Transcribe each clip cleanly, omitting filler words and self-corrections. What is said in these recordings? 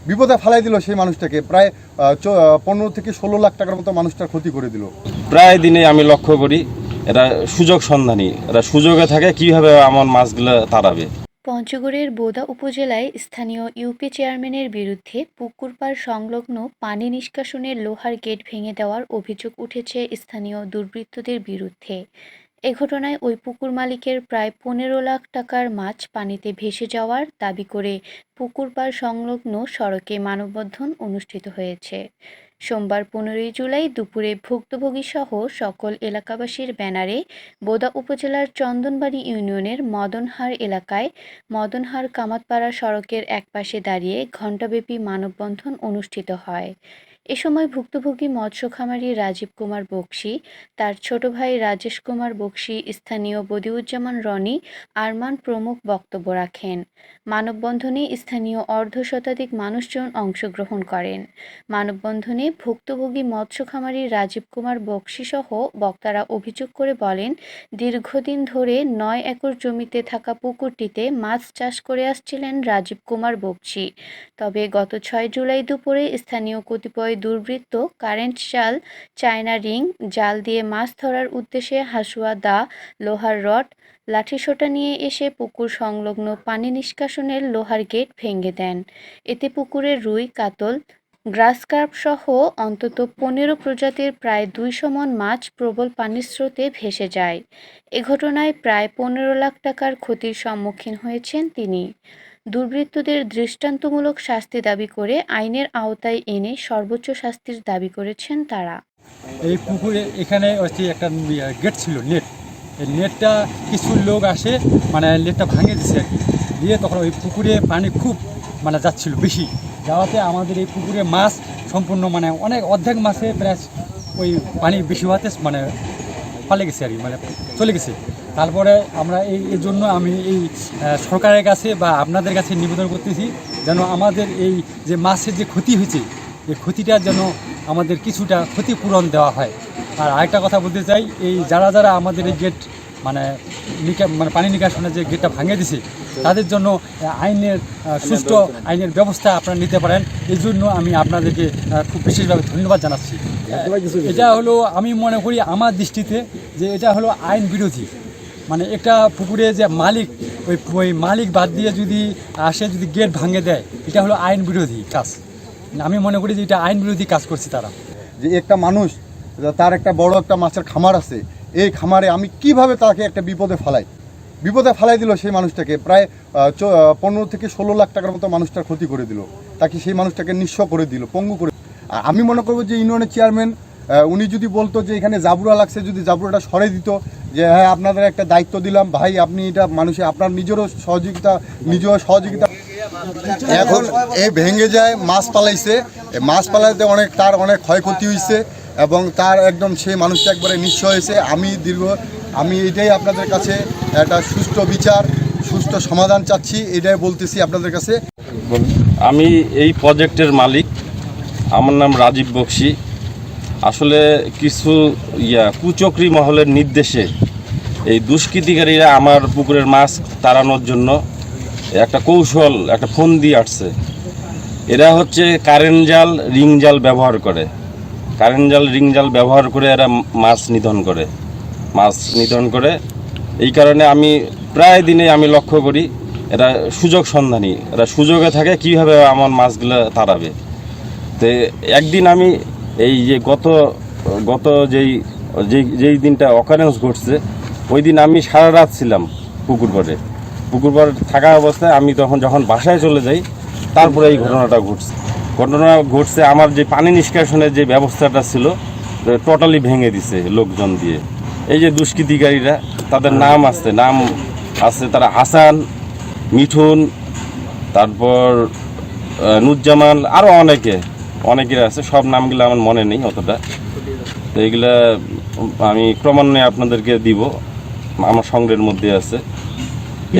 বিপদে ফেলাই দিল সেই মানুষটাকে। প্রায় 15 থেকে 16 লাখ টাকার মতো মানুষটার ক্ষতি করে দিল। প্রায় দিনে আমি লক্ষ্য করি এরা সুযোগ সন্ধানী, এরা সুযোগে থাকে কিভাবে আমার মাছগুলো তাড়াবে। পঞ্চগড়ের বোদা উপজেলায় স্থানীয় ইউপি চেয়ারম্যানের বিরুদ্ধে পুকুর পাড় সংলগ্ন পানি নিষ্কাশনের লোহার গেট ভেঙে দেওয়ার অভিযোগ উঠেছে স্থানীয় দুর্বৃত্তদের বিরুদ্ধে। এ ঘটনায় ওই পুকুর মালিকের প্রায় 15 লাখ টাকার মাছ পানিতে ভেসে যাওয়ার দাবি করে পুকুর পাড় সংলগ্ন সড়কে মানববন্ধন অনুষ্ঠিত হয়েছে। সোমবার 15 জুলাই দুপুরে ভুক্তভোগীসহ সকল এলাকাবাসীর ব্যানারে বোদা উপজেলার চন্দনবাড়ি ইউনিয়নের মদনহার এলাকায় মদনহার কামাতপাড়া সড়কের একপাশে দাঁড়িয়ে ঘণ্টাব্যাপী মানববন্ধন অনুষ্ঠিত হয়। এ সময় ভুক্তভোগী মৎস্য খামারি রাজীব কুমার বক্সী, তার ছোট ভাই রাজেশ কুমার বক্সী, স্থানীয় বদিউজ্জামান রনি, আরমান প্রমুখ বক্তব্য রাখেন। মানববন্ধনে স্থানীয় অর্ধশতাধিক মানুষজন অংশগ্রহণ করেন। মানববন্ধনে ভুক্তভোগী মৎস্য খামারি রাজীব কুমার বক্সী সহ বক্তারা অভিযোগ করে বলেন, দীর্ঘদিন ধরে 9 একর জমিতে থাকা পুকুরটিতে মাছ চাষ করে আসছিলেন রাজীব কুমার বক্সী। তবে গত 6 জুলাই দুপুরে স্থানীয় কতিপয় দুর্বৃত্ত কারেন্ট জাল, চায়না রিং জাল দিয়ে মাছ ধরার উদ্দেশ্যে হাসুয়া দা, লোহার রড, লাঠিসোঁটা নিয়ে এসে পুকুর সংলগ্ন পানি নিষ্কাশনের লোহার গেট ভেঙে দেন। এতে পুকুরের রুই, কাতল, গ্রাস কার্প সহ অন্তত 15 প্রজাতির প্রায় 200 মণ মাছ প্রবল পানির স্রোতে ভেসে যায়। এ ঘটনায় প্রায় 15 লাখ টাকার ক্ষতির সম্মুখীন হয়েছেন তিনি। দুর্বৃত্তদের দৃষ্টান্তমূলক শাস্তি দাবি করে আইনের আওতায় এনে সর্বোচ্চ শাস্তির দাবি করেছেন তারা। এই পুকুরে এখানে হচ্ছে একটা গেট ছিল, নেট। এই নেটটা কিছু লোক আসে নেটটা ভাঙে দিছে আর কি, দিয়ে তখন ওই পুকুরে পানি খুব যাচ্ছিল বেশি, যাওয়াতে আমাদের এই পুকুরে মাছ সম্পূর্ণ অনেক অর্ধেক মাছে প্রায় ওই পানি বেশি হওয়াতে পালে গেছে আর কি, চলে গেছে। তারপরে আমরা এই জন্য আমি এই সরকারের কাছে বা আপনাদের কাছে নিবেদন করতেছি যেন আমাদের এই যে মাছের যে ক্ষতি হয়েছে, এই ক্ষতিটার যেন আমাদের কিছুটা ক্ষতিপূরণ দেওয়া হয়। আর আরেকটা কথা বলতে চাই, এই যারা আমাদের এই গেট পানি নিকাশনের যে গেটটা ভাঙিয়ে দিছে, তাদের জন্য আইনের সুষ্ঠু আইনের ব্যবস্থা আপনারা নিতে পারেন। এই জন্য আমি আপনাদেরকে খুব বিশেষভাবে ধন্যবাদ জানাচ্ছি। এটা হলো, আমি মনে করি আমার দৃষ্টিতে যে এটা হলো আইন বিরোধী। একটা পুকুরে যে মালিক, ওই মালিক বাদ দিয়ে যদি আসে, যদি গেট ভাঙে দেয়, এটা হলো আইন বিরোধী কাজ। আমি মনে করি যে এটা আইন বিরোধী কাজ করছে তারা। যে একটা মানুষ, তার একটা বড় একটা মাছের খামার আছে, এই খামারে আমি কিভাবে তাকে একটা বিপদে ফেলাই দিল সেই মানুষটাকে। প্রায় 15 থেকে 16 লাখ টাকার মতো মানুষটার ক্ষতি করে দিল, তাকে সেই মানুষটাকে নিঃস্ব করে দিল, পঙ্গু করে। আমি মনে করবো যে ইউনিয়নের চেয়ারম্যান উনি যদি বলতো যে এখানে জাবুরা লাগছে, যদি জাবুরাটা সরে দিত, যে হ্যাঁ আপনাদের একটা দায়িত্ব দিলাম ভাই, আপনি এটা মানুষের আপনার নিজেও সহযোগিতা। এখন এই ভেঙে যায়, মাছ পালাইছে, মাছ পালাইতে তার অনেক ক্ষয়ক্ষতি হয়েছে এবং তার একদম সেই মানুষটা একবারে নিঃস্ব হয়েছে। আমি এটাই আপনাদের কাছে একটা সুষ্ঠু বিচার, সুষ্ঠু সমাধান চাচ্ছি, এটাই বলতেছি আপনাদের কাছে। আমি এই প্রজেক্টের মালিক, আমার নাম রাজীব বক্সী। আসলে কিছু কুচক্রী মহলের নির্দেশে এই দুষ্কৃতিকারীরা আমার পুকুরের মাছ তাড়ানোর জন্য একটা কৌশল, একটা ফন্দি আসছে। এরা হচ্ছে কারেন্ট জাল, রিং জাল ব্যবহার করে। কারেন্ট জাল, রিং জাল ব্যবহার করে এরা মাছ নিধন করে। এই কারণে আমি প্রায় দিনে আমি লক্ষ্য করি এরা সুযোগ সন্ধানী, এরা সুযোগে থাকে কিভাবে আমার মাছগুলো তাড়াবে। তো একদিন আমি এই যে গত যেই দিনটা অকারেন্স ঘটছে, ওই দিন আমি সারা রাত ছিলাম পুকুর পাড়ে থাকা অবস্থায়। আমি যখন বাসায় চলে যাই, তারপরে এই ঘটনা ঘটছে। আমার যে পানি নিষ্কাশনের যে ব্যবস্থাটা ছিল, টোটালি ভেঙে দিছে লোকজন দিয়ে। এই যে দুষ্কৃতিকারীরা, তাদের নাম আছে, তারা হাসান, মিঠুন, তারপর নুজ্জামান, আরও অনেকেরা আছে। সব নামগুলো আমার মনে নেই অতটা। তো এইগুলা আমি ক্রমান্বয়ে আপনাদেরকে দিব, আমার সংগ্রহের মধ্যে আছে।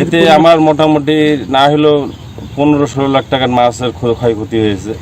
এতে আমার মোটামুটি না হলেও 15-16 লাখ টাকার মাছের ক্ষয়ক্ষতি হয়েছে।